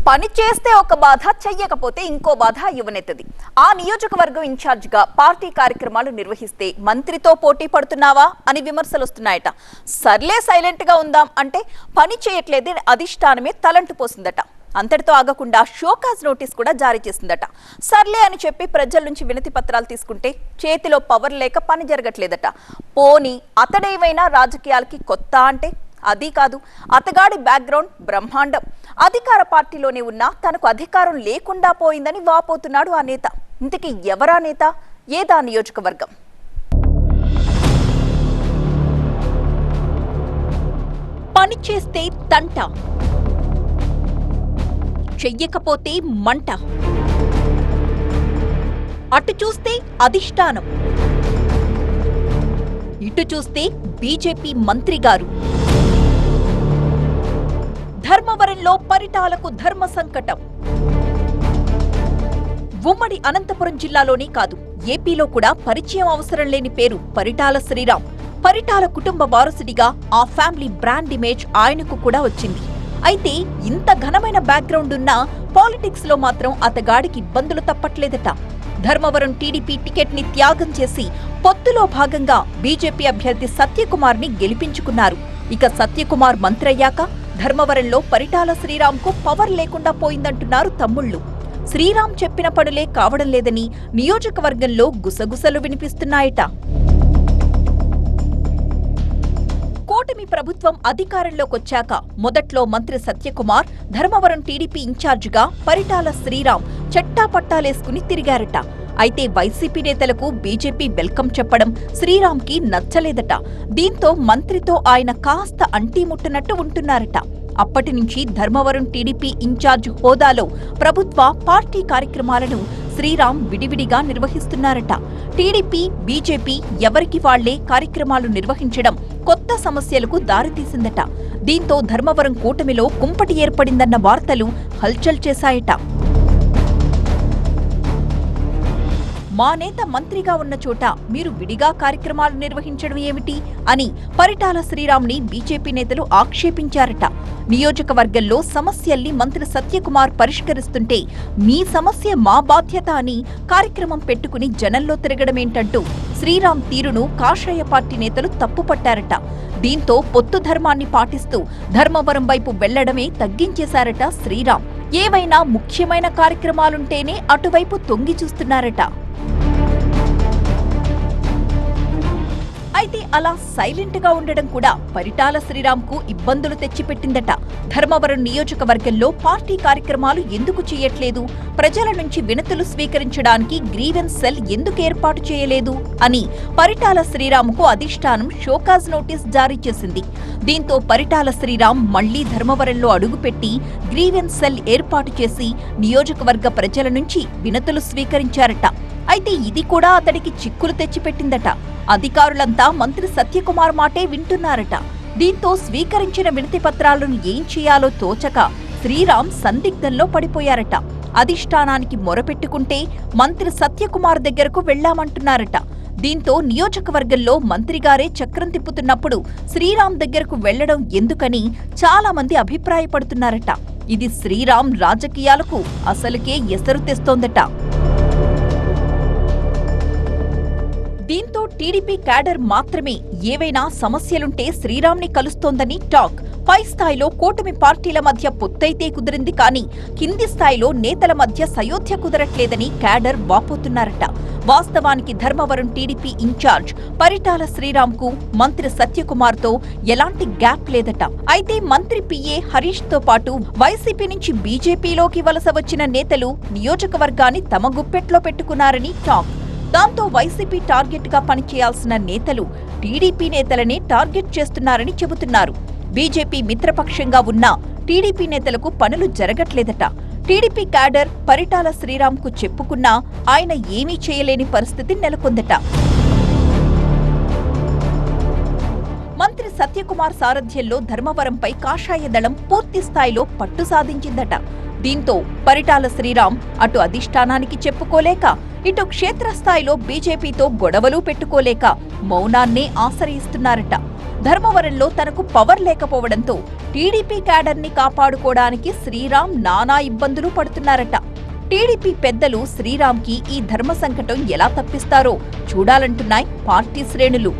పని చేస్తే ఒక బాధ, చెయ్యకపోతే ఇంకో బాధ యువనేతది. ఆ నియోజకవర్గం ఇన్ఛార్జిగా పార్టీ కార్యక్రమాలు నిర్వహిస్తే మంత్రితో పోటీ పడుతున్నావా అని విమర్శలు వస్తున్నాయట. సర్లే సైలెంట్ గా ఉందాం అంటే పని చేయట్లేదే అధిష్టానమే తలంటు పోసిందట. అంతటితో ఆగకుండా షోకాజ్ నోటీస్ కూడా జారీ చేసిందట. సర్లే అని చెప్పి ప్రజల నుంచి వినతి పత్రాలు తీసుకుంటే చేతిలో పవర్ లేక పని జరగట్లేదట. పోనీ అతడేమైనా రాజకీయాలకి కొత్త అంటే అది కాదు. అతగాడి బ్యాక్గ్రౌండ్ బ్రహ్మాండం. అధికార పార్టీలోనే ఉన్నా తనకు అధికారం లేకుండా పోయిందని వాపోతున్నాడు ఆ నేత. ఇంతకీ ఎవరా నేత, ఏదా నియోజకవర్గం? పని చేస్తే తంట, చెయ్యకపోతే మంట. అటు చూస్తే అధిష్టానం, ఇటు చూస్తే బీజేపీ మంత్రి గారు. ధర్మవరంలో పరిటాలకు ధర్మ సంకటం. ఉమ్మడి అనంతపురం జిల్లాలోనే కాదు, ఏపీలో కూడా పరిచయం అవసరం లేని పేరు పరిటాల శ్రీరామ్. పరిటాల కుటుంబ వారసుడిగా ఆ ఫ్యామిలీ బ్రాండ్ ఇమేజ్ ఆయనకు కూడా వచ్చింది. అయితే ఇంత ఘనమైన బ్యాక్గ్రౌండ్ ఉన్నా పాలిటిక్స్ లో మాత్రం అతగాడికి ఇబ్బందులు తప్పట్లేదట. ధర్మవరం టీడీపీ టికెట్ ని త్యాగం చేసి పొత్తులో భాగంగా బీజేపీ అభ్యర్థి సత్యకుమార్ ని గెలిపించుకున్నారు. ఇక సత్యకుమార్ మంత్రయ్యాక ధర్మవరంలో పరిటాల శ్రీరామ్ కు పవర్ లేకుండా పోయిందంటున్నారు తమ్ముళ్లు. శ్రీరామ్ చెప్పిన పనులే కావడం లేదని నియోజకవర్గంలో గుసగుసలు వినిపిస్తున్నాయట. కూటమి ప్రభుత్వం అధికారంలోకొచ్చాక మొదట్లో మంత్రి సత్యకుమార్ ధర్మవరం టీడీపీ ఇన్ఛార్జిగా పరిటాల శ్రీరామ్ చట్టాపట్టాలేసుకుని తిరిగారట. అయితే వైసీపీ నేతలకు బీజేపీ వెల్కమ్ చెప్పడం శ్రీరామ్కి నచ్చలేదట. దీంతో మంత్రితో ఆయన కాస్త అంటీముట్టనట్టు ఉంటున్నారట. అప్పటి నుంచి ధర్మవరం టీడీపీ ఇన్ఛార్జ్ హోదాలో ప్రభుత్వ పార్టీ కార్యక్రమాలను శ్రీరామ్ విడివిడిగా నిర్వహిస్తున్నారట. టీడీపీ బీజేపీ ఎవరికి వాళ్లే కార్యక్రమాలు నిర్వహించడం కొత్త సమస్యలకు దారితీసిందట. దీంతో ధర్మవరం కూటమిలో కుంపటి ఏర్పడిందన్న వార్తలు హల్చల్ చేశాయట. మా నేత మంత్రిగా ఉన్న చోట మీరు విడిగా కార్యక్రమాలు నిర్వహించడం ఏమిటి అని పరిటాల శ్రీరామ్ని బీజేపీ నేతలు ఆక్షేపించారట. నియోజకవర్గంలో సమస్యల్ని మంత్రి సత్యకుమార్ పరిష్కరిస్తుంటే మీ సమస్య మా బాధ్యత అని కార్యక్రమం పెట్టుకుని జనంలో తిరగడమేంటంటూ శ్రీరామ్ తీరును కాషాయ పార్టీ నేతలు తప్పుపట్టారట. దీంతో పొత్తు ధర్మాన్ని పాటిస్తూ ధర్మవరం వైపు వెళ్లడమే తగ్గించేశారట శ్రీరామ్. ఏవైనా ముఖ్యమైన కార్యక్రమాలుంటేనే అటువైపు తొంగి చూస్తున్నారట. అయితే అలా సైలెంట్ గా ఉండడం కూడా పరిటాల శ్రీరామ్ కు ఇబ్బందులు తెచ్చిపెట్టిందట. ధర్మవరం నియోజకవర్గంలో పార్టీ కార్యక్రమాలు ఎందుకు చేయట్లేదు, ప్రజల నుంచి వినతులు స్వీకరించడానికి గ్రీవెన్స్ సెల్ ఎందుకు ఏర్పాటు చేయలేదు అని పరిటాల శ్రీరామ్ కు అధిష్టానం షోకాజ్ నోటీస్ జారీ చేసింది. దీంతో పరిటాల శ్రీరామ్ మళ్లీ ధర్మవరంలో అడుగుపెట్టి గ్రీవెన్స్ సెల్ ఏర్పాటు చేసి నియోజకవర్గ ప్రజల నుంచి వినతులు స్వీకరించారట. అయితే ఇది కూడా అతడికి చిక్కులు తెచ్చిపెట్టిందట. అధికారులంతా మంత్రి సత్యకుమార్ మాటే వింటున్నారట. దీంతో స్వీకరించిన వినతి పత్రాలను ఏం చేయాలో తోచక శ్రీరామ్ సందిగ్ధంలో పడిపోయారట. అధిష్టానానికి మొరపెట్టుకుంటే మంత్రి సత్యకుమార్ దగ్గరకు వెళ్లామంటున్నారట. దీంతో నియోజకవర్గంలో మంత్రిగారే చక్రం తిప్పుతున్నప్పుడు శ్రీరామ్ దగ్గరకు వెళ్లడం ఎందుకని చాలా మంది అభిప్రాయపడుతున్నారట. ఇది శ్రీరామ్ రాజకీయాలకు అసలుకే ఎసరు తెస్తోందట. దీంతో టీడీపీ క్యాడర్ మాత్రమే ఏవైనా సమస్యలుంటే శ్రీరామ్ని కలుస్తోందని టాక్. పై స్థాయిలో కూటమి పార్టీల మధ్య పొత్తైతే కుదిరింది కానీ కింది స్థాయిలో నేతల మధ్య సయోధ్య కుదరట్లేదని క్యాడర్ వాపోతున్నారట. వాస్తవానికి ధర్మవరం టీడీపీ ఇన్ఛార్జ్ పరిటాల శ్రీరామ్ కు మంత్రి సత్యకుమార్ తో ఎలాంటి గ్యాప్ లేదట. అయితే మంత్రి పిఏ హరీష్ తో పాటు వైసీపీ నుంచి బీజేపీలోకి వలస వచ్చిన నేతలు నియోజకవర్గాన్ని తమ గుప్పెట్లో పెట్టుకున్నారని టాక్. దాంతో వైసీపీ టార్గెట్ గా పనిచేయాల్సిన నేతలు టీడీపీ నేతలనే టార్గెట్ చేస్తున్నారని చెబుతున్నారు. బీజేపీ మిత్రపక్షంగా ఉన్న టీడీపీ నేతలకు పనులు జరగట్లేదట. టీడీపీ క్యాడర్ పరిటాల శ్రీరామ్ కు చెప్పుకున్నా ఆయన ఏమీ చేయలేని పరిస్థితి నెలకొందట. మంత్రి సత్యకుమార్ సారథ్యంలో ధర్మవరంపై కాషాయ దళం పూర్తి స్థాయిలో పట్టు సాధించిందట. దీంతో పరిటాల శ్రీరామ్ అటు అధిష్టానానికి చెప్పుకోలేక ఇటు క్షేత్రస్థాయిలో బీజేపీతో గొడవలు పెట్టుకోలేక మౌనాన్నే ఆశ్రయిస్తున్నారట. ధర్మవరంలో తనకు పవర్ లేకపోవడంతో టీడీపీ క్యాడర్ని కాపాడుకోవడానికి శ్రీరామ్ నానా ఇబ్బందులు పడుతున్నారట. టీడీపీ పెద్దలు శ్రీరామ్కి ఈ ధర్మ సంకటం ఎలా తప్పిస్తారో చూడాలంటున్నాయి పార్టీ శ్రేణులు.